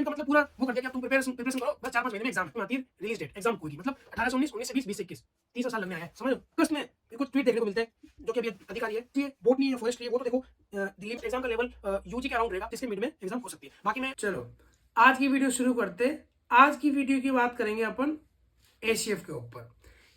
का मतलब पूरा वो कर दिया कि अब तुम प्रिपरेशन करो, बस 4-5 महीने में एग्जाम आती है, रिलीज डेट एग्जाम कोई की मतलब 18 से 19, 19 से 20, 20 से 21, 3 साल लगने आया है, समझ लो। अगस्त में कुछ ट्वीट देखने को मिलते हैं जो कि अभी अधिकारी है, ये बोटनी है, फॉरेस्ट्री है, वो तो देखो दिल्ली में एग्जाम का लेवल यूजी के अराउंड रहेगा, जिसके मिड में एग्जाम हो सकती है। बाकी मैं चलो आज की वीडियो शुरू करते। आज की वीडियो की बात करेंगे अपन एसीएफ के ऊपर।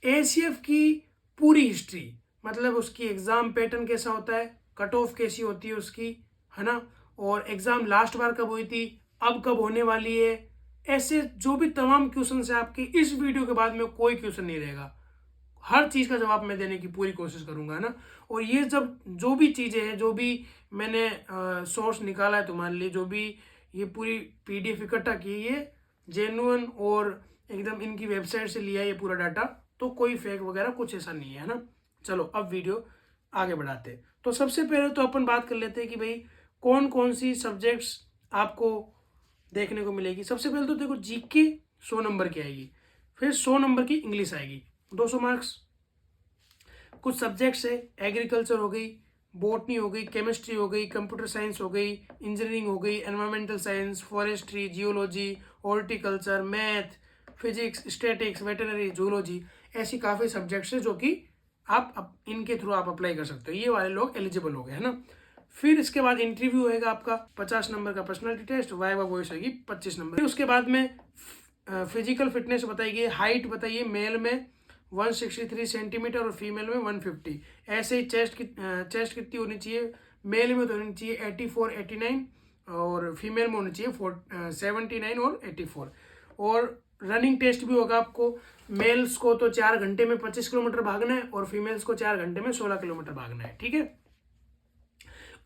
एसीएफ की पूरी हिस्ट्री, मतलब उसकी एग्जाम पैटर्न कैसा होता है, कट ऑफ कैसी होती है उसकी, है ना, और एग्जाम लास्ट बार कब हुई थी, अब कब होने वाली है, ऐसे जो भी तमाम क्वेश्चन है आपके, इस वीडियो के बाद में कोई क्वेश्चन नहीं रहेगा। हर चीज का जवाब मैं देने की पूरी कोशिश करूंगा, है ना। और ये जब जो भी चीजें हैं, जो भी मैंने सोर्स निकाला है तुम्हारे लिए, जो भी ये पूरी पीडीएफ इकट्ठा की, ये जेन्युइन और एकदम इनकी वेबसाइट से लिया है ये पूरा डाटा, तो कोई फेक वगैरह कुछ ऐसा नहीं है ना। चलो अब वीडियो आगे बढ़ाते हैं। तो सबसे पहले तो अपन बात कर लेते हैं कि भाई कौन कौन सी सब्जेक्ट्स आपको देखने को मिलेगी। सबसे पहले तो देखो जीके 100 नंबर की आएगी, फिर 100 नंबर की इंग्लिश आएगी, 200 मार्क्स। कुछ सब्जेक्ट्स है, एग्रीकल्चर हो गई, बॉटनी हो गई, केमिस्ट्री हो गई, कंप्यूटर साइंस हो गई, इंजीनियरिंग हो गई, environmental science, forestry, geology, horticulture, math, physics, statics, veterinary, zoology, ऐसी काफ़ी सब्जेक्ट्स है जो कि आप इनके थ्रू आप अप्लाई कर सकते हो। ये वाले लोग एलिजिबल हो गए, है ना। फिर इसके बाद इंटरव्यू होएगा आपका 50 नंबर का, पर्सनालिटी टेस्ट, वाइवा वॉइस होगी 25 नंबर। फिर उसके बाद में फिजिकल फिटनेस बताइए, हाइट बताइए, मेल में 163 सेंटीमीटर और फीमेल में 150। ऐसे ही चेस्ट कितनी होनी चाहिए, मेल में तो होनी चाहिए 84 89 और फीमेल में होनी चाहिए 79 और 84। और रनिंग टेस्ट भी होगा आपको। मेल्स को तो 4 घंटे में 25 किलोमीटर भागना है और फीमेल्स को 4 घंटे में 16 किलोमीटर भागना है, ठीक है।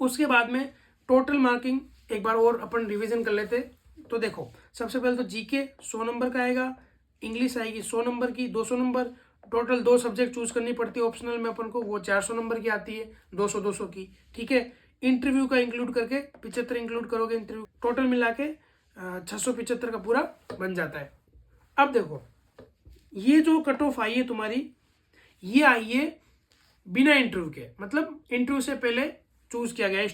उसके बाद में टोटल मार्किंग एक बार और अपन रिवीजन कर लेते। तो देखो सबसे पहले तो जीके 100 नंबर का आएगा, इंग्लिश आएगी 100 नंबर की, 200 नंबर। टोटल 2 सब्जेक्ट चूज करनी पड़ती है ऑप्शनल में अपन को, वो 400 नंबर की आती है, 200 200 की, ठीक है। इंटरव्यू का इंक्लूड करके 75 इंक्लूड करोगे इंटरव्यू, टोटल मिला के 675 का पूरा बन जाता है। अब देखो ये जो कट ऑफ आई है तुम्हारी, ये आई है बिना इंटरव्यू के, मतलब इंटरव्यू से पहले चूज किया गया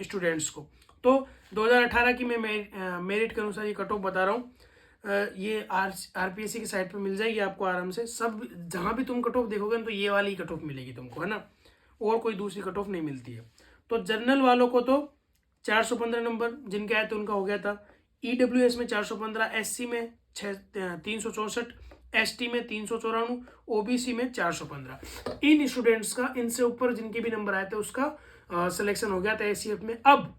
स्टूडेंट्स को। तो 2018 की मैं मेरिट के अनुसार ये कट ऑफ बता रहा हूँ। ये आरपीएससी की साइट पे मिल जाएगी आपको आराम से। सब जहाँ भी तुम कट ऑफ देखोगे ना, तो ये वाली कट ऑफ मिलेगी तुमको, है ना, और कोई दूसरी कट ऑफ नहीं मिलती है। तो जनरल वालों को तो 415 नंबर जिनके आए थे उनका हो गया था। ईडब्ल्यूएस में 415, एससी में 364, एसटी में 394, ओबीसी में 415। इन स्टूडेंट्स का, इनसे ऊपर जिनके भी नंबर आए थे उसका सिलेक्शन हो गया था एसीएफ में। अब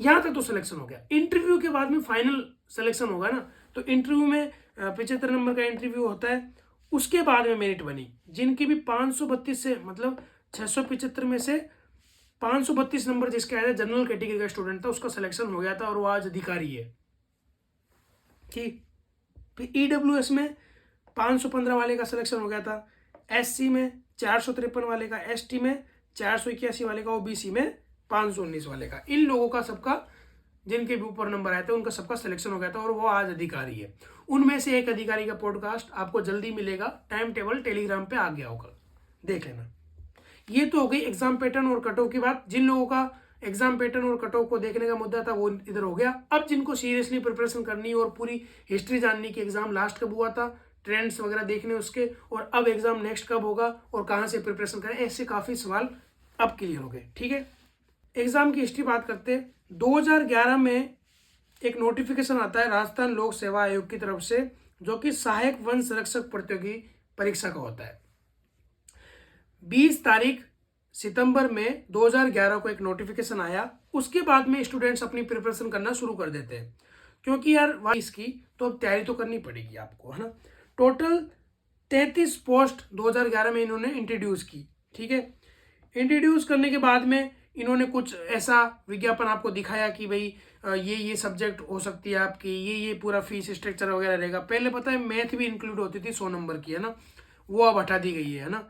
यहां तक तो सिलेक्शन हो गया, इंटरव्यू के बाद में फाइनल सिलेक्शन होगा ना। तो इंटरव्यू में 75 नंबर का इंटरव्यू होता है, उसके बाद में मेरिट बनी। जिनकी भी 532 से, मतलब 675 में से 532 नंबर जिसके आया था, जनरल कैटेगरी का स्टूडेंट था, उसका सिलेक्शन हो गया था और वो आज अधिकारी है, ठीक। फिर ईडब्ल्यूएस में 515 वाले का सिलेक्शन हो गया था, एससी में 453 वाले का, एसटी में 481 वाले का, ओबीसी में 519 वाले का। इन लोगों का सबका, जिनके भी ऊपर नंबर आए थे, उनका सबका सिलेक्शन हो गया था और वो आज अधिकारी है। उनमें से एक अधिकारी का पॉडकास्ट आपको जल्दी मिलेगा, टाइम टेबल टेलीग्राम पे आ गया होगा, देख लेना। ये तो हो गई एग्जाम पैटर्न और कट ऑफ की बात। जिन लोगों का एग्जाम पैटर्न और कट ऑफ को देखने का मुद्दा था वो इधर हो गया। अब जिनको सीरियसली प्रिपरेशन करनी और पूरी हिस्ट्री जाननी कि एग्जाम लास्ट कब हुआ था, ट्रेंड्स वगैरह देखने उसके, और अब एग्जाम नेक्स्ट कब होगा और कहाँ से प्रिपरेशन करें, ऐसे काफी सवाल अब क्लियर हो गए, ठीक है। एग्जाम की हिस्ट्री बात करते हैं। 2011 में एक नोटिफिकेशन आता है राजस्थान लोक सेवा आयोग की तरफ से, जो कि सहायक वन संरक्षक प्रतियोगी परीक्षा का होता है। 20 तारीख सितंबर में 2011 को एक नोटिफिकेशन आया। उसके बाद में स्टूडेंट्स अपनी प्रिपरेशन करना शुरू कर देते हैं, क्योंकि यार इसकी तो अब तैयारी तो करनी पड़ेगी आपको, है ना। टोटल 33 पोस्ट 2011 में इन्होंने इंट्रोड्यूस की, ठीक है। इंट्रोड्यूस करने के बाद में इन्होंने कुछ ऐसा विज्ञापन आपको दिखाया कि भाई ये सब्जेक्ट हो सकती है आपकी, ये पूरा फीस स्ट्रक्चर वगैरह रहेगा। पहले पता है मैथ भी इंक्लूड होती थी 100 नंबर की, है ना, वो अब हटा दी गई है ना।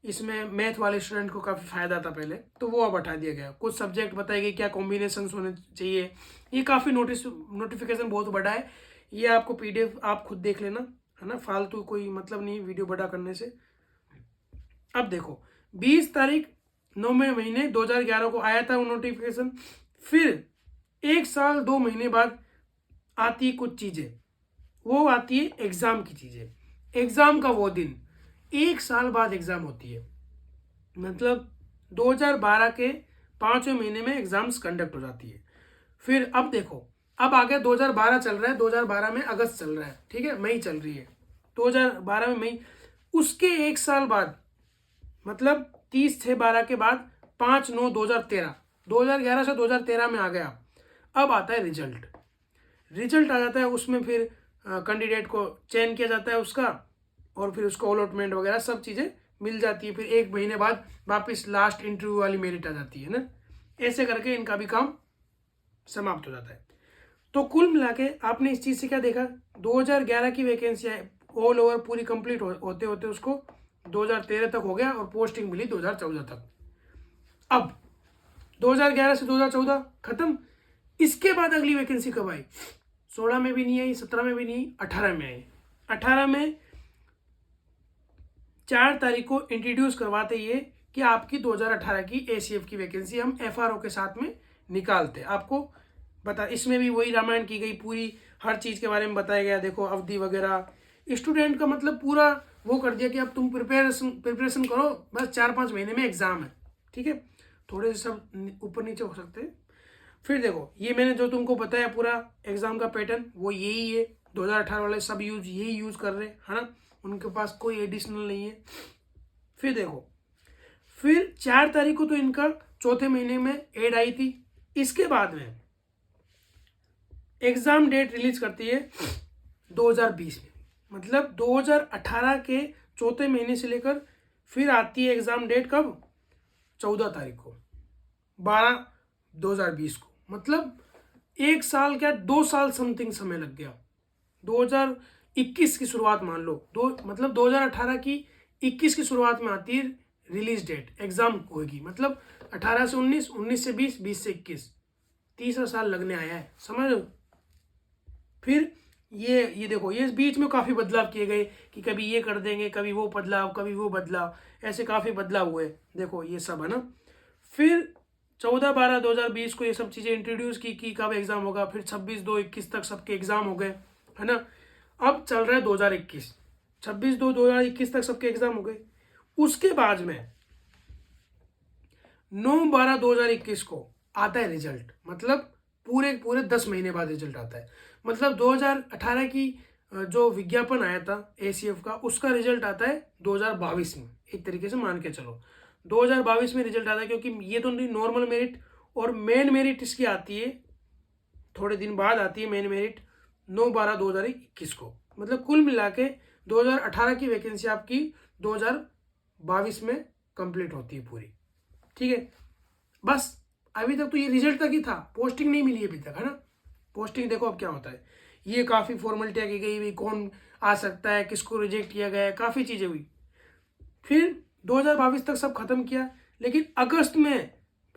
इसमें मैथ वाले स्टूडेंट को काफ़ी फायदा था पहले, तो वो अब हटा दिया गया। कुछ सब्जेक्ट बताई गई क्या कॉम्बिनेशन होने चाहिए। ये काफ़ी नोटिफिकेशन बहुत बड़ा है। ये आपको पीडीएफ आप खुद देख लेना, है ना, फालतू कोई मतलब नहीं वीडियो बड़ा करने से। अब देखो 20 तारीख 9वें महीने 2011 को आया था वो नोटिफिकेशन। फिर 1 साल 2 महीने बाद आती कुछ चीज़ें, वो आती है एग्ज़ाम की चीज़ें। एग्ज़ाम का वो दिन 1 साल बाद एग्ज़ाम होती है, मतलब 2012 के 5वें महीने में एग्ज़ाम्स कंडक्ट हो जाती है। फिर अब देखो, अब आगे 2012 चल रहा है, 2012 में अगस्त चल रहा है, ठीक है, मई चल रही है, 2012 में मई, उसके 1 साल बाद, मतलब 30/6/12 के बाद 5/9/2013, 2011 से 2013 में आ गया। अब आता है रिजल्ट, रिजल्ट आ जाता है, उसमें फिर कैंडिडेट को चयन किया जाता है उसका, और फिर उसको अलॉटमेंट वगैरह सब चीज़ें मिल जाती है। फिर 1 महीने बाद वापस लास्ट इंटरव्यू वाली मेरिट आ जाती है ना, ऐसे करके इनका भी काम समाप्त हो जाता है। तो कुल मिला के आपने इस चीज़ से क्या देखा, 2011 की वैकेंसी ऑल ओवर पूरी कंप्लीट होते होते उसको 2013 तक हो गया, और पोस्टिंग मिली 2014 तक। अब 2011 से 2014 खत्म। इसके बाद अगली वैकेंसी कब आई, 16 में भी नहीं आई, 17 में भी नहीं आई, 18 में आई। 18 में 4 तारीख को इंट्रोड्यूस करवाते ये कि आपकी 2018 की ACF की वैकेंसी हम FRO के साथ में निकालते, आपको बता, इसमें भी वही रामायण की गई, पूरी हर चीज़ के बारे में बताया गया। देखो अवधि वगैरह, स्टूडेंट का मतलब पूरा वो कर दिया कि अब तुम प्रिपरेशन करो, बस 4-5 महीने में एग्ज़ाम है, ठीक है। थोड़े से सब ऊपर नीचे हो सकते हैं। फिर देखो, ये मैंने जो तुमको बताया पूरा एग्ज़ाम का पैटर्न, वो यही है। 2018 वाले सब यही यूज़ कर रहे हैं, है ना, उनके पास कोई एडिशनल नहीं है। फिर देखो, फिर 4 तारीख को तो इनका चौथे महीने में एड आई थी। इसके बाद में एग्ज़ाम डेट रिलीज करती है 2020 में, मतलब 2018 के चौथे महीने से लेकर फिर आती है एग्ज़ाम डेट कब, 14 तारीख को 12/2020 को, मतलब 1 साल क्या 2 साल समथिंग समय लग गया। 2021 की शुरुआत मान लो, मतलब 2018 की 21 की शुरुआत में आती है रिलीज डेट, एग्ज़ाम होगी, मतलब 18 से 19, 19 से 20, 20 से 21, तीसरा साल लगने आया है, समझ लो। फिर ये देखो, ये बीच में काफ़ी बदलाव किए गए कि कभी ये कर देंगे, कभी वो बदलाव, कभी वो बदलाव, ऐसे काफ़ी बदलाव हुए, देखो ये सब है ना। फिर 14/12/2020 को ये सब चीज़ें इंट्रोड्यूस की कब एग्ज़ाम होगा। फिर 26/2/21 तक सबके एग्ज़ाम हो गए, है ना। अब चल रहा है 2021, 26/2/2021 तक सबके एग्ज़ाम हो गए। उसके बाद में 9/12/2021 को आता है रिजल्ट, मतलब पूरे 10 महीने बाद रिजल्ट आता है। मतलब 2018 की जो विज्ञापन आया था ACF का, उसका रिजल्ट आता है 2022 में, एक तरीके से मान के चलो 2022 में रिजल्ट आता है, क्योंकि ये तो नहीं नॉर्मल मेरिट, और मेन मेरिट इसकी आती है थोड़े दिन बाद आती है मेन मेरिट 9/12/2021 को। मतलब कुल मिला के 2018 की वैकेंसी आपकी 2022 में कंप्लीट होती है पूरी, ठीक है। बस अभी तक तो ये रिजल्ट तक ही था, पोस्टिंग नहीं मिली अभी तक, है ना। पोस्टिंग देखो अब क्या होता है, ये काफ़ी फॉर्मेलिटियाँ की गई भाई, कौन आ सकता है, किसको रिजेक्ट किया गया है, काफ़ी चीज़ें हुई। फिर 2022 तक सब खत्म किया, लेकिन अगस्त में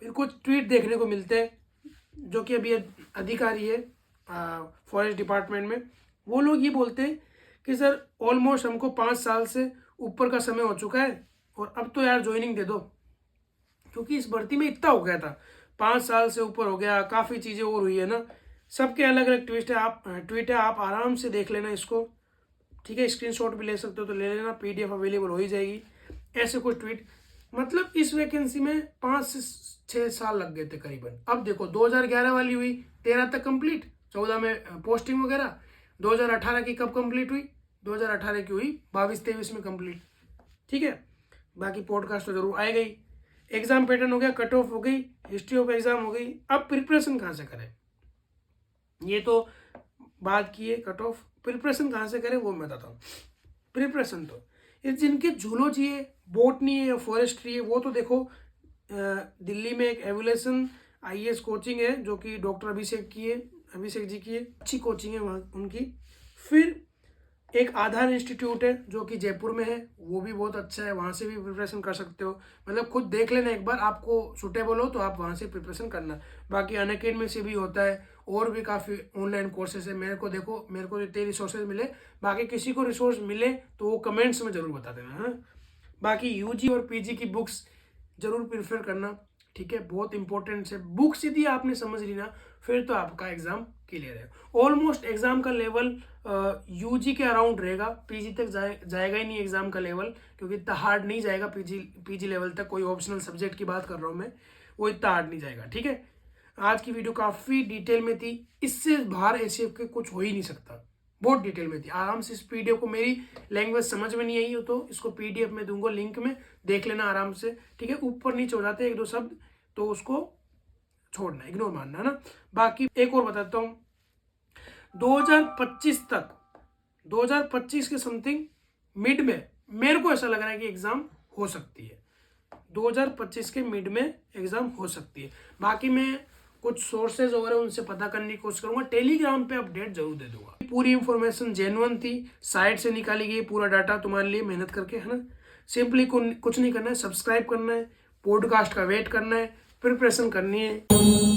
फिर कुछ ट्वीट देखने को मिलते हैं, जो कि अभी अधिकारी है फॉरेस्ट डिपार्टमेंट में, वो लोग ये बोलते हैं कि सर ऑलमोस्ट हमको 5 साल से ऊपर का समय हो चुका है, और अब तो यार ज्वाइनिंग दे दो, क्योंकि इस भर्ती में इतना हो गया था, 5 साल से ऊपर हो गया, काफ़ी चीज़ें और हुई है ना। सबके अलग अलग ट्वीट है, आप आराम से देख लेना इसको, ठीक है। स्क्रीनशॉट भी ले सकते हो तो ले लेना, PDF अवेलेबल हो ही जाएगी। ऐसे कुछ ट्वीट, मतलब इस वैकेंसी में 5 से 6 साल लग गए थे करीबन। अब देखो 2011 वाली हुई 13 तक कंप्लीट, 14 में पोस्टिंग वगैरह, 2018 की कब कंप्लीट हुई, 2018 की हुई 22-23 में कंप्लीट, ठीक है। बाकी पॉडकास्ट तो जरूर आएगा ही। एग्जाम पैटर्न हो गया, कट ऑफ हो गई, हिस्ट्री ऑफ एग्जाम हो गई। अब प्रिपरेशन कहाँ से करें, ये तो बात की है कट ऑफ, प्रिपरेशन कहाँ से करें वो मैं बताता हूँ। प्रिपरेशन तो ये जिनके जूलॉजी है, बॉटनी है या फॉरेस्ट्री है, वो तो देखो दिल्ली में एक एवोल्यूशन IAS कोचिंग है, जो कि डॉक्टर अभिषेक जी की है, अच्छी कोचिंग है वहाँ उनकी। फिर एक आधार इंस्टीट्यूट है जो कि जयपुर में है, वो भी बहुत अच्छा है, वहाँ से भी प्रिपरेशन कर सकते हो। मतलब खुद देख लेना एक बार, आपको सुटेबल हो तो आप वहाँ से प्रिपरेशन करना। बाकी अनअकैडमी से भी होता है, और भी काफ़ी ऑनलाइन कोर्सेज है। मेरे को जितने रिसोर्सेज मिले, बाकी किसी को रिसोर्स मिले तो वो कमेंट्स में ज़रूर बता देना, है। बाकी UG और PG की बुक्स ज़रूर प्रेफर करना, ठीक है, बहुत इंपॉर्टेंट है। बुक्स यदि आपने समझ ली ना, फिर तो आपका एग्ज़ाम क्लियर है। ऑलमोस्ट एग्जाम का लेवल यूजी के अराउंड रहेगा, पीजी तक जाएगा ही नहीं एग्जाम का लेवल, क्योंकि इतना हार्ड नहीं जाएगा पीजी लेवल तक। कोई ऑप्शनल सब्जेक्ट की बात कर रहा हूँ मैं, वो इतना हार्ड नहीं जाएगा। ठीक है, आज की वीडियो काफी डिटेल में थी, इससे बाहर एचसीएफ के कुछ हो ही नहीं सकता, बहुत डिटेल में थी। आराम से इस पीडीएफ को, मेरी लैंग्वेज समझ में नहीं आई हो तो इसको पीडीएफ में दूंगा लिंक में, देख लेना आराम से। ठीक है, ऊपर नीचे हो जाते हैं एक दो शब्द तो उसको छोड़ना, इग्नोर मानना है ना। बाकी एक और बताता हूँ, 2025 के समथिंग मिड में मेरे को ऐसा लग रहा है कि एग्जाम हो सकती है, 2025 के मिड में एग्जाम हो सकती है। बाकी मैं कुछ सोर्सेज वगैरह उनसे पता करने की कोशिश करूंगा, टेलीग्राम पे अपडेट जरूर दे दूंगा। पूरी इंफॉर्मेशन जेन्युइन थी, साइट से निकाली गई पूरा डाटा तुम्हारे लिए, मेहनत करके, है ना। सिंपली कुछ नहीं करना है, सब्सक्राइब करना है, पॉडकास्ट का वेट करना है, प्रिपरेशन करनी है।